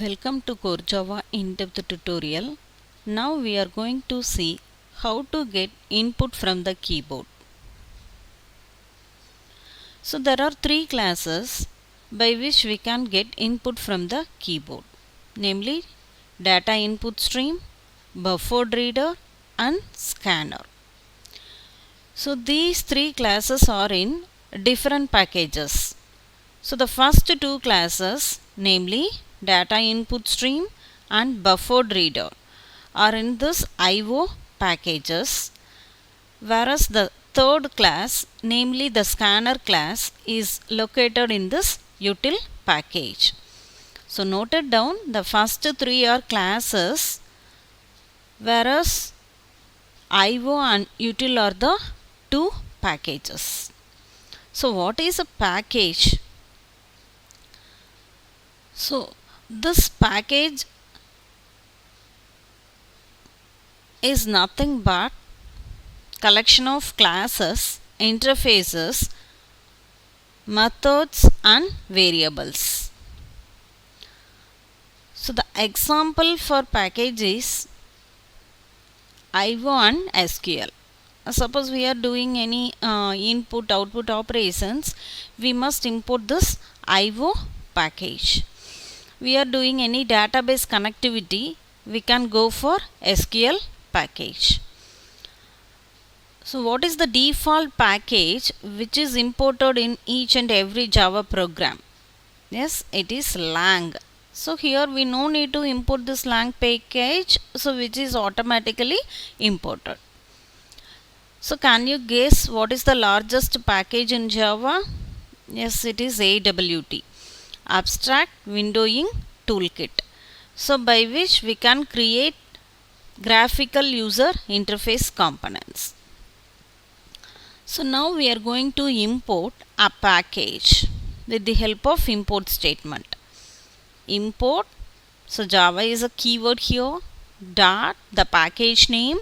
Welcome to Core Java in-depth tutorial. Now we are going to see how to get input from the keyboard. So there are three classes by which we can get input from the keyboard, namely DataInputStream, BufferedReader and Scanner. So these three classes are in different packages. So the first two classes, namely DataInputStream and BufferedReader, are in this IO packages, whereas the third class, namely the Scanner class, is located in this util package. So note it down, the first three are classes, whereas IO and util are the two packages. So what is a package? So this package is nothing but collection of classes, interfaces, methods and variables. So the example for package is IO and SQL. Suppose we are doing any input output operations, we must import this IO package. We are doing any database connectivity, we can go for SQL package. So what is the default package which is imported in each and every Java program? Yes, it is lang. So here we no need to import this lang package, so which is automatically imported. So can you guess what is the largest package in Java? Yes, it is AWT, Abstract Windowing Toolkit. So by which we can create graphical user interface components. So now we are going to import a package with the help of import statement. Import, so Java is a keyword here, dot the package name,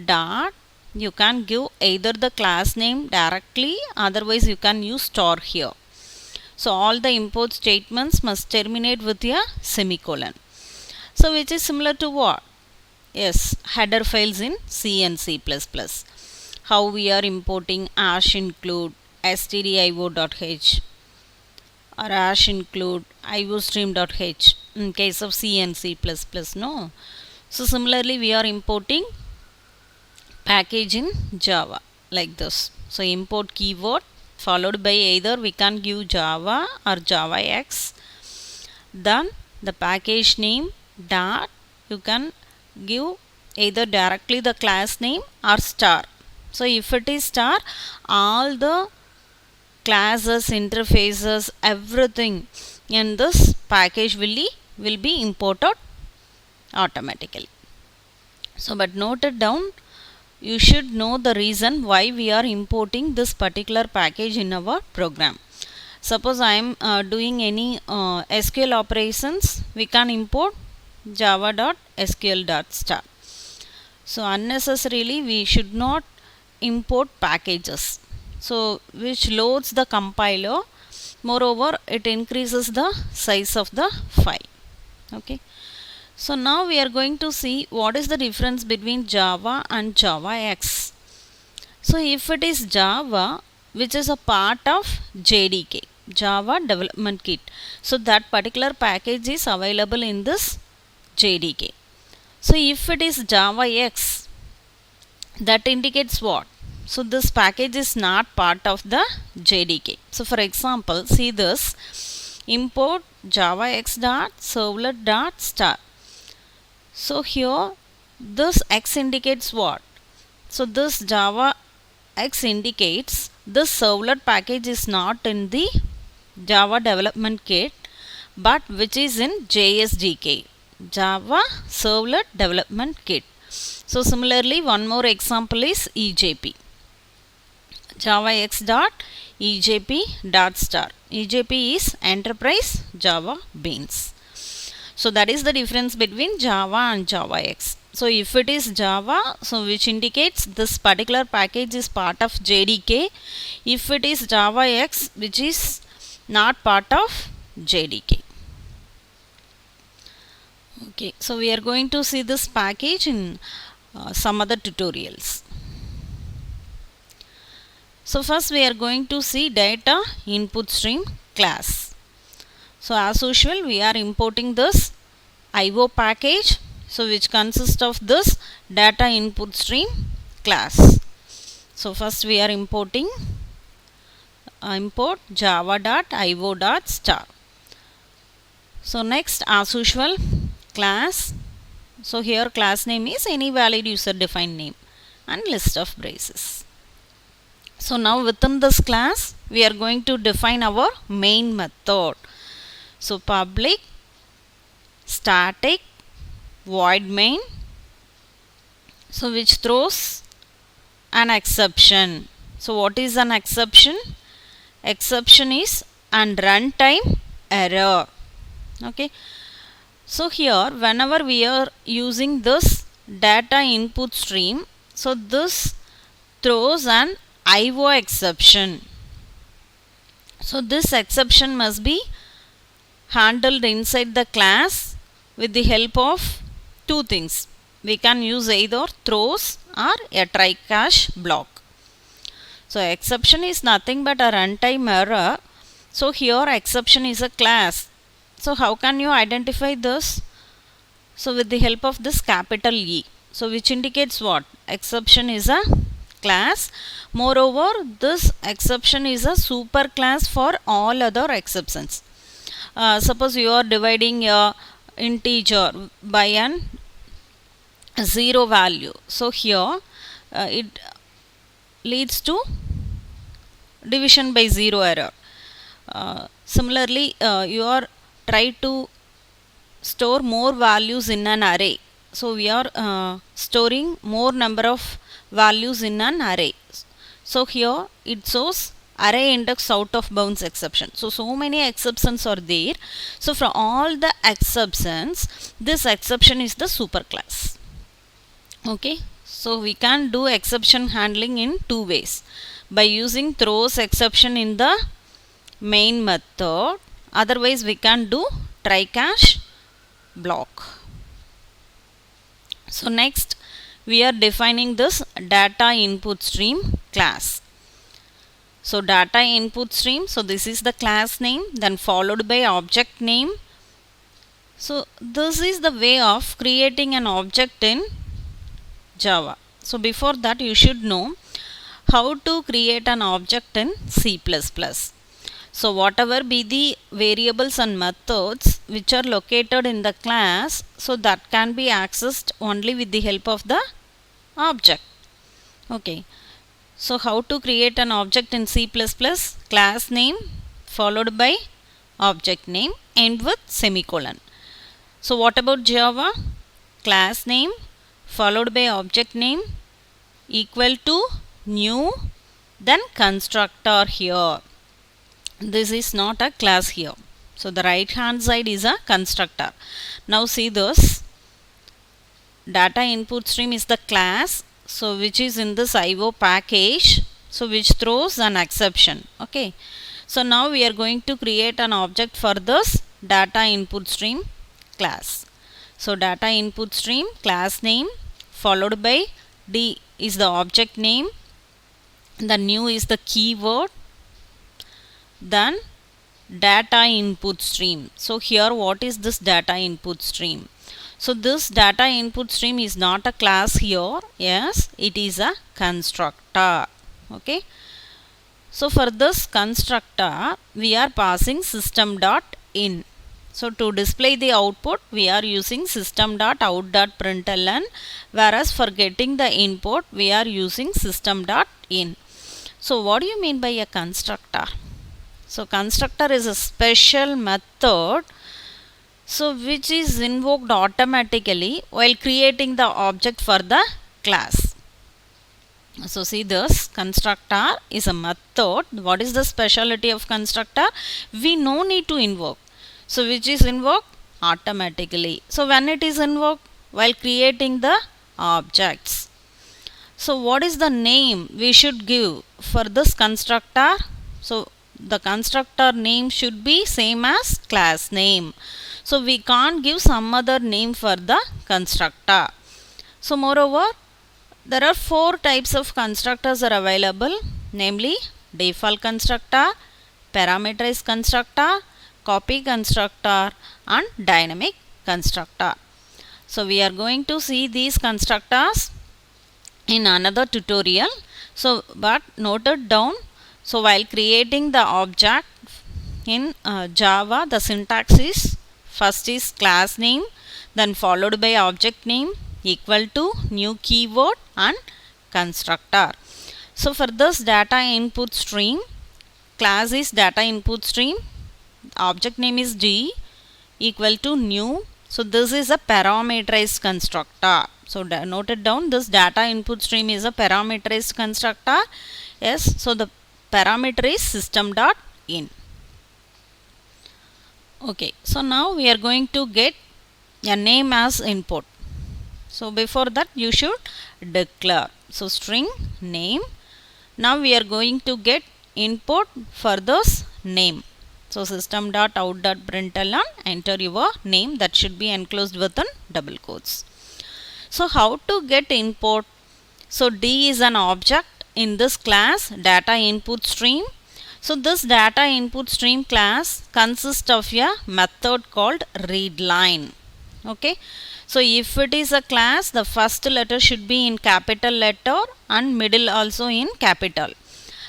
dot you can give either the class name directly, otherwise you can use star here. So all the import statements must terminate with a semicolon. So which is similar to what? Yes, header files in C and C++. How we are importing #include stdio.h or #include iostream.h in case of C and C++, no? So similarly we are importing package in Java like this. So import keyword followed by either we can give Java or JavaX, then the package name dot you can give either directly the class name or star. So if it is star, all the classes, interfaces, everything in this package will be imported automatically. So but note it down, you should know the reason why we are importing this particular package in our program. Suppose I am doing any SQL operations, we can import java.sql.star. So unnecessarily we should not import packages, so which loads the compiler, moreover it increases the size of the file. Okay, so now we are going to see what is the difference between Java and JavaX. So if it is Java, which is a part of JDK, Java Development Kit, so that particular package is available in this JDK. So if it is JavaX, that indicates what? So this package is not part of the JDK. So for example, see this, import javax.servlet.star. So here this X indicates what? So this Java X indicates this servlet package is not in the Java Development Kit, but which is in JSDK, Java Servlet Development Kit. So similarly one more example is EJP, javax.ejp.star. EJP is Enterprise Java Beans. So that is the difference between Java and JavaX. So if it is Java, so which indicates this particular package is part of JDK. If it is JavaX, which is not part of JDK. Okay, so we are going to see this package in some other tutorials. So first we are going to see data input stream class. So as usual we are importing this IO package, so which consists of this data input stream class. So first we are importing import java.io.star. So next as usual class. So here class name is any valid user defined name and list of braces. So now within this class we are going to define our main method. So public static void main, so which throws an exception. So what is an exception? Exception is an runtime error. Okay. So here whenever we are using this data input stream, so this throws an IO exception. So this exception must be handled inside the class with the help of two things. We can use either throws or a try catch block. So exception is nothing but a runtime error. So here exception is a class. So how can you identify this? So with the help of this capital E. So which indicates what? Exception is a class. Moreover, this exception is a super class for all other exceptions. Suppose you are dividing a integer by an 0 value. So here it leads to division by 0 error. Similarly, you are try to store more values in an array. So we are storing more number of values in an array. So here it shows array index out of bounds exception. So many exceptions are there. So for all the exceptions, this exception is the superclass. Okay. So we can do exception handling in two ways. By using throws exception in the main method. Otherwise we can do try catch block. So next we are defining this data input stream class. So data input stream, so this is the class name, then followed by object name. So this is the way of creating an object in Java. So before that you should know how to create an object in C++. So whatever be the variables and methods which are located in the class, so that can be accessed only with the help of the object. Okay. So how to create an object in C++? Class name followed by object name, end with semicolon. So what about Java? Class name followed by object name equal to new, then constructor here. This is not a class here. So the right hand side is a constructor. Now see this. Data input stream is the class, so which is in this IO package, so which throws an exception. Okay. So now we are going to create an object for this data input stream class. So data input stream class name followed by D is the object name, the new is the keyword, then data input stream. So here what is this data input stream? So this data input stream is not a class here. Yes, it is a constructor. Okay. So for this constructor we are passing system.in. So to display the output we are using system.out.println, whereas for getting the input we are using system.in. So what do you mean by a constructor? So constructor is a special method, so which is invoked automatically while creating the object for the class. So see this, constructor is a method. What is the specialty of constructor? We no need to invoke. So which is invoked automatically. So when it is invoked? While creating the objects. So what is the name we should give for this constructor? So the constructor name should be same as class name. So we can't give some other name for the constructor. So moreover, there are 4 types of constructors are available, namely default constructor, parameterized constructor, copy constructor and dynamic constructor. So we are going to see these constructors in another tutorial. So but note it down. So while creating the object in Java, the syntax is first is class name, then followed by object name equal to new keyword and constructor. So for this data input stream, class is data input stream, object name is D equal to new. So this is a parameterized constructor. So note it down, this data input stream is a parameterized constructor. Yes, so the parameter is system.in. Okay, so now we are going to get a name as input. So before that you should declare. So string name. Now we are going to get input for this name. So system.out.println, enter your name, that should be enclosed within double quotes. So how to get input? So D is an object in this class data input stream. So this data input stream class consists of a method called readLine. Okay. So if it is a class, the first letter should be in capital letter and middle also in capital.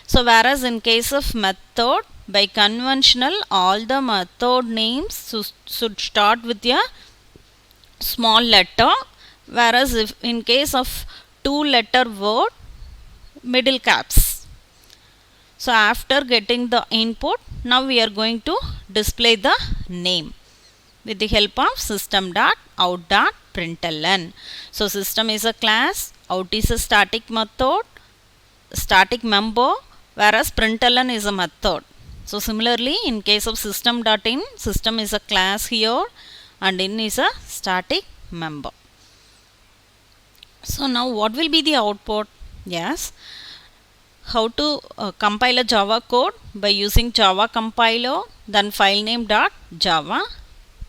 So whereas in case of method, by conventional all the method names should start with a small letter, whereas if in case of 2-letter word, middle caps. So after getting the input, now we are going to display the name with the help of system.out.println. So system is a class, out is a static method, static member, whereas println is a method. So similarly in case of system.in, system is a class here and in is a static member. So now what will be the output? Yes, how to compile a Java code by using Java compiler, then file name .java.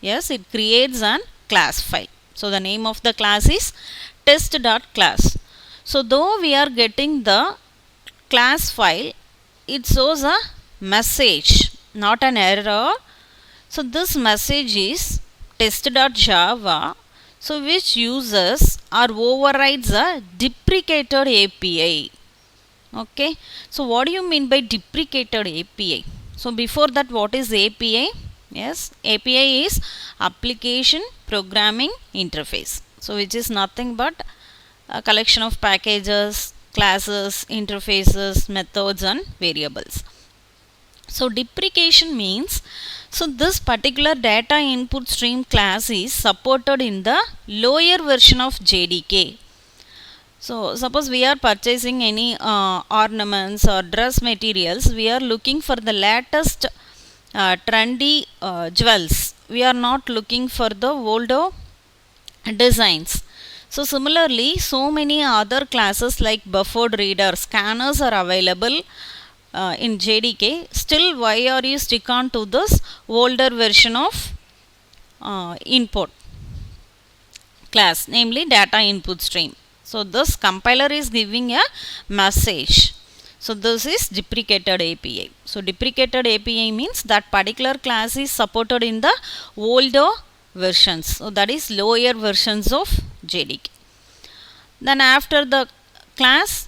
Yes, it creates an class file. So the name of the class is test.class. So though we are getting the class file, it shows a message, not an error. So this message is test.java, so which uses or overrides a deprecated API. Okay, so what do you mean by deprecated API? So before that, what is API? Yes, API is application programming interface. So which is nothing but a collection of packages, classes, interfaces, methods and variables. So deprecation means, so this particular data input stream class is supported in the lower version of JDK. So suppose we are purchasing any ornaments or dress materials, we are looking for the latest trendy jewels. We are not looking for the older designs. So similarly, so many other classes like buffered reader, scanners are available in JDK. Still, why are you stick on to this older version of input class, namely data input stream? So this compiler is giving a message. So this is deprecated API. So deprecated API means that particular class is supported in the older versions. So that is lower versions of JDK. Then after the class,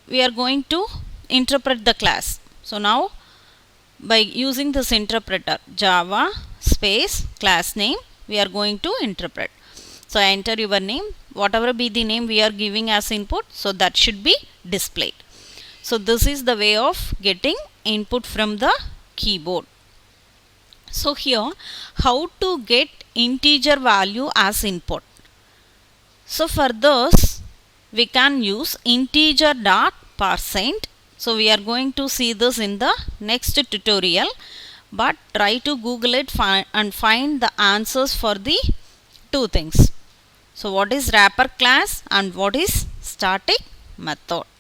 we are going to interpret the class. So now by using this interpreter Java space class name, we are going to interpret. So enter your name, whatever be the name we are giving as input, so that should be displayed. So this is the way of getting input from the keyboard. So here, how to get integer value as input? So for this, we can use integer.parseInt. So we are going to see this in the next tutorial, but try to Google it and find the answers for the two things. So what is wrapper class and what is static method?